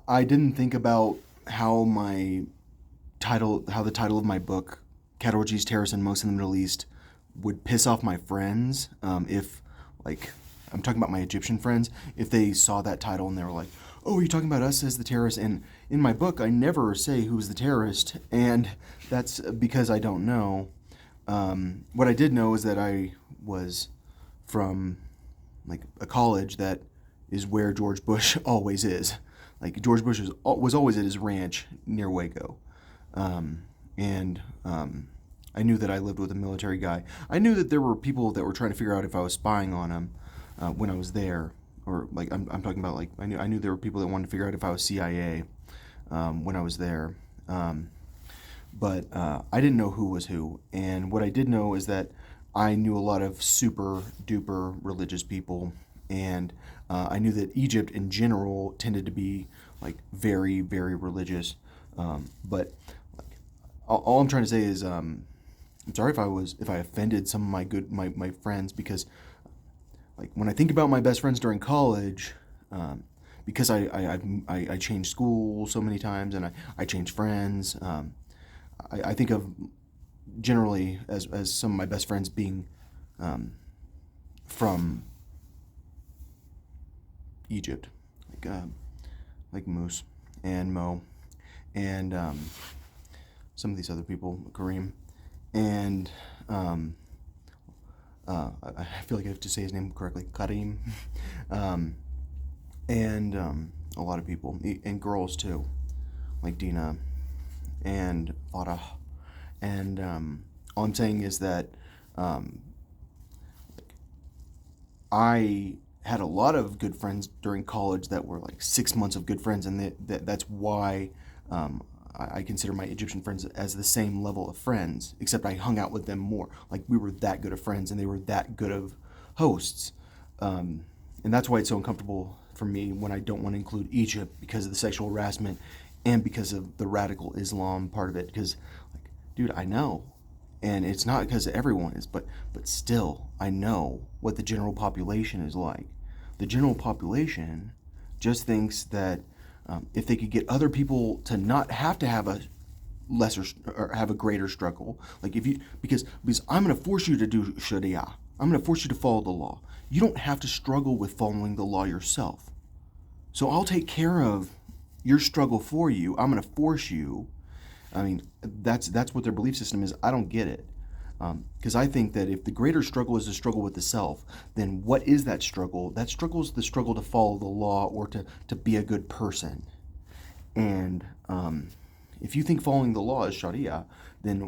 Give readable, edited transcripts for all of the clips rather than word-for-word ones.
I didn't think about how how the title of my book, Qatarji's Terrorists and Most in the Middle East, would piss off my friends. If, like, I'm talking about my Egyptian friends, if they saw that title and they were like, "Oh, are you talking about us as the terrorists?" And in my book, I never say who's the terrorist, and that's because I don't know. What I did know is that I was from like a college that is where George Bush always is. Like George Bush was always at his ranch near Waco, and I knew that I lived with a military guy. I knew that there were people that were trying to figure out if I was spying on him when I was there, or like I'm talking about like I knew there were people that wanted to figure out if I was CIA when I was there. But I didn't know who was who. And what I did know is that I knew a lot of super duper religious people, and I knew that Egypt in general tended to be like very very religious. But like, all I'm trying to say is I'm sorry if I offended some of my friends because like when I think about my best friends during college. Because I changed school so many times and I changed friends. I think of generally as some of my best friends being um, from Egypt, like like Moose and Mo and some of these other people, Kareem, and um, I feel like I have to say his name correctly, Kareem, um, and a lot of people and girls too, like Dina and Farah, and all I'm saying is that um, I had a lot of good friends during college that were like 6 months of good friends, and that's why um, I consider my Egyptian friends as the same level of friends, except I hung out with them more. Like we were that good of friends, and they were that good of hosts, and that's why it's so uncomfortable for me when I don't want to include Egypt because of the sexual harassment and because of the radical Islam part of it. Because, like, dude, I know and it's not because everyone is, but still, I know what the general population is like. The general population just thinks that if they could get other people to not have to have a lesser or have a greater struggle, like if you because I'm going to force you to do Sharia, I'm going to force you to follow the law. You don't have to struggle with following the law yourself. So I'll take care of your struggle for you. I'm going to force you. I mean, that's what their belief system is. I don't get it. Because I think that if the greater struggle is the struggle with the self, then what is that struggle? That struggle is the struggle to follow the law or to be a good person. And if you think following the law is Sharia, then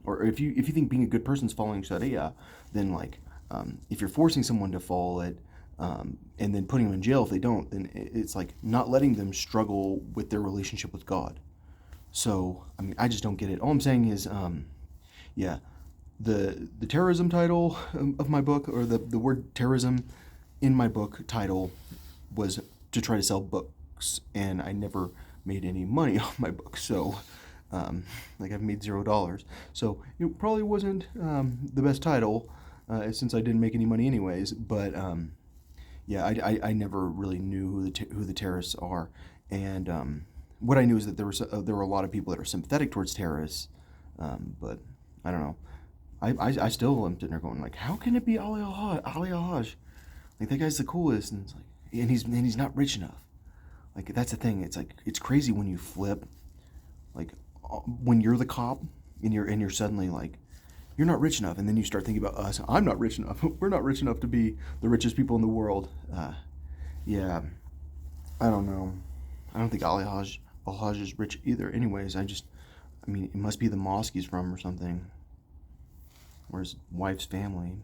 or if you think being a good person is following Sharia, then if you're forcing someone to follow it, and then putting them in jail if they don't, then it's like not letting them struggle with their relationship with God. So I mean, I just don't get it. All I'm saying is, yeah, the terrorism title of my book, or the word terrorism in my book title, was to try to sell books, and I never made any money off my book. So, like I've made $0. So it probably wasn't the best title, since I didn't make any money anyways. But yeah, I never really knew who the terrorists are, and what I knew is that there were a lot of people that are sympathetic towards terrorists, but I don't know. I still am sitting there going like, how can it be Ali Al-Haj? Like that guy's the coolest, and it's like, and he's not rich enough. Like that's the thing. It's like it's crazy when you flip, like when you're the cop and you're suddenly like you're not rich enough, and then you start thinking about us. I'm not rich enough. We're not rich enough to be the richest people in the world. Yeah, I don't know. I don't think Al-Haj is rich either. Anyways, I mean, it must be the mosque he's from or something, or his wife's family.